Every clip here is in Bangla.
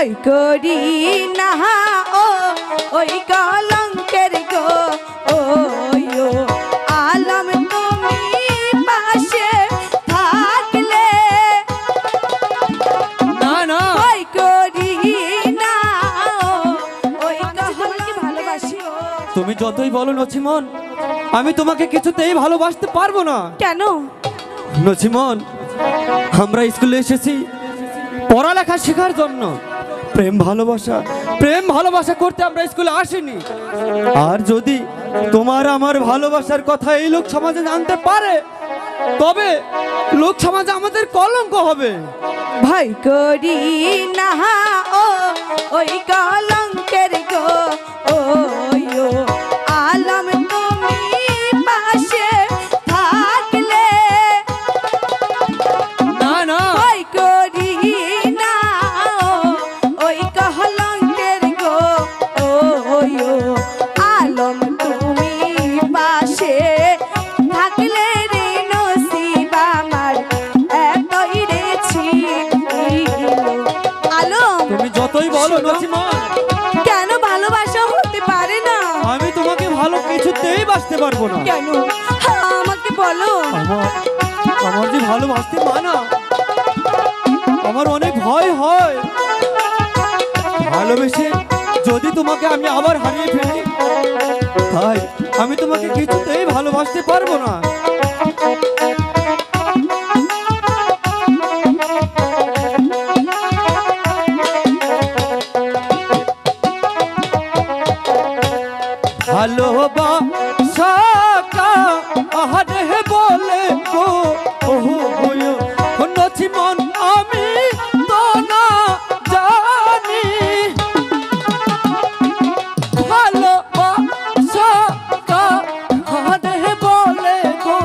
ভয় করি না ও ওই কলঙ্কের গো ওই ও আলম তুমি পাশে থাকলে না না ভয় করি না ওই কলঙ্কে ভালোবাসি ও। তুমি যতই বলো নছিমন, আমি তোমাকে কিছুতেই ভালোবাসতে পারবো না। কেন? নছিমন, আমরা স্কুলে এসেছি পড়ালেখা শেখার জন্য। প্রেম ভালোবাসা করতে আমরা স্কুলে আসিনি। আর যদি তোমার আমার ভালোবাসার কথা এই লোক সমাজে জানতে পারে, তবে লোক সমাজে আমাদের কলঙ্ক হবে। ভয় করি না ও ওই কলঙ্কের গো ওই ও আলম তুমি পাশে থাকলে না না ভয় করি না ওই কলঙ্কের গো ওই ও আলম তুমি পাশে থাকলে রে নসিব আমার এতই রে ছিল। আলম তুমি যতই বলো নছিমন, কেন ভালোবাসা হতে পারে না? আমি তোমাকে ভালো কিছুতেই বাসতে পারবো না। কেন আমাকে বলো। আমার যে ভালোবাসতে মানা, আমার অনেক ভয় হয়। ভালোবেসে যদি তোমাকে আমি আবার হারিয়ে ফেলি, তাই আমি তোমাকে কিছুতেই ভালোবাসতে পারবো না। ভালোবাসা আহারে বলে গো নছিমন আমি তো না জানি। ভালোবাসা আহারে বলে গো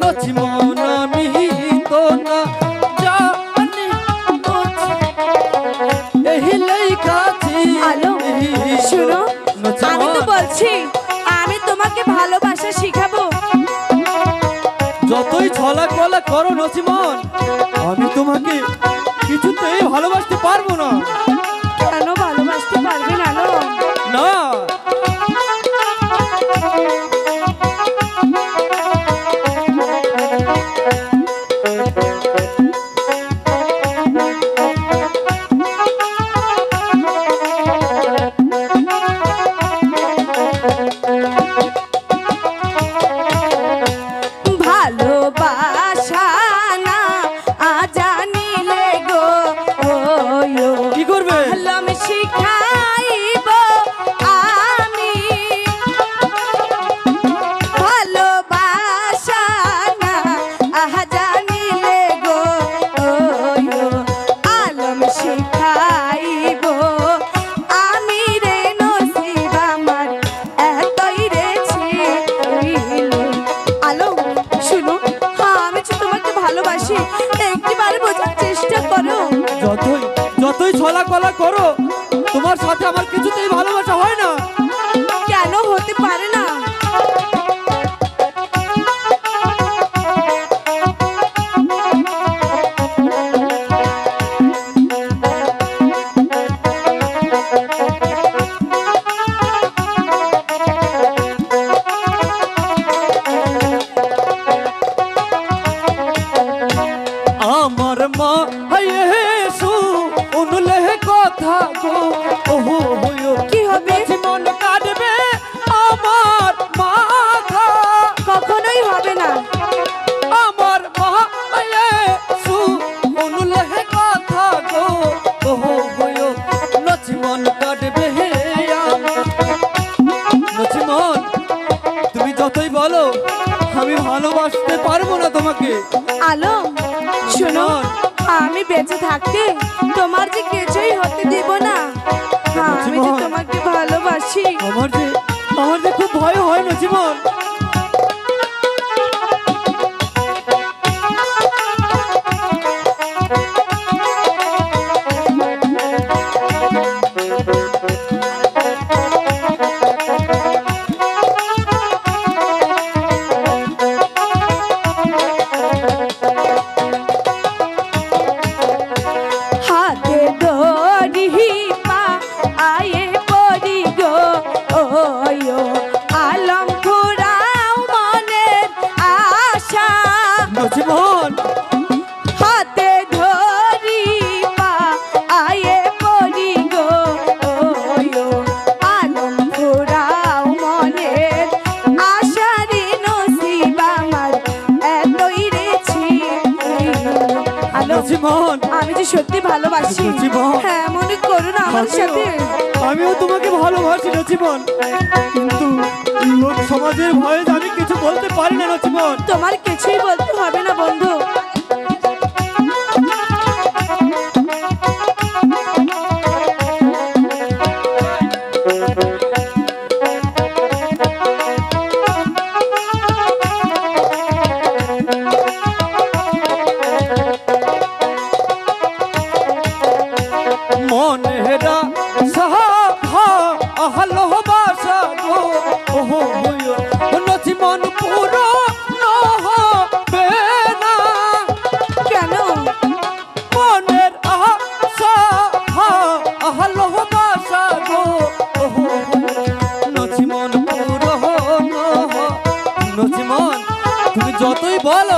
নছিমন আমি তো না জানি। এই লেখাছি আলম শোনো, আমি তো বলছি আমি তোমাকে ভালোবাসা শিখাবো। যতই ছলা কলা করো নছিমন, আমি তোমাকে কিছুতেই ভালোবাসতে পারবো না। কেন ভালোবাসতে পারবে না? না ভালোবাসা না জানিলে গো কি করবে? আলম শিখাইব আমি। ভালোবাসা না জানিলে গো আলম শিখাইব আমি রে নসিব আমার এতই রে ছিল। আলম শুনো, আমি যে তোমাকে ভালোবাসি, একটিবার বোঝার চেষ্টা করো। যতই ছলা কলা করো, তোমার সাথে আমার কিছুতেই ভালোবাসা হয় না। কেন হতে পারে না? আমার মা হাইয়েসু উনলে কথা গো কি হবে? মন কাটবে আমার মাথা। কখনোই হবে না। আমার মা হাইয়েসু উনলে কথা গো নছিমন কাটবে নছিমন, তুমি যতই বলো আমি ভালোবাসতে পারবো না তোমাকে। আলম শোনো, আমি বেঁচে থাকতে তোমার যে কিছুই হতে দেব না। আমি যে তোমাকে ভালোবাসি। আমার যে খুব ভয় হয় নছিমন। হাতে সত্যি ভালোবাসি। নচিমন। হ্যাঁ, মনে করো না আমার সাথে। আমিও তোমাকে ভালোবাসি নচিমন, কিন্তু লোক সমাজের ভয়ে আমি কিছু বলতে পারি না নচিমন। তোমার কিছুই বলতে হবে না বন্ধু। মনেরা সাহা আহলো বাসা গো ওহো নচিমন পুরো নহবে না। কেন? মনের আশা আহলো বাসা গো ওহো নচিমন পুরো নচিমন তুমি যতই বলো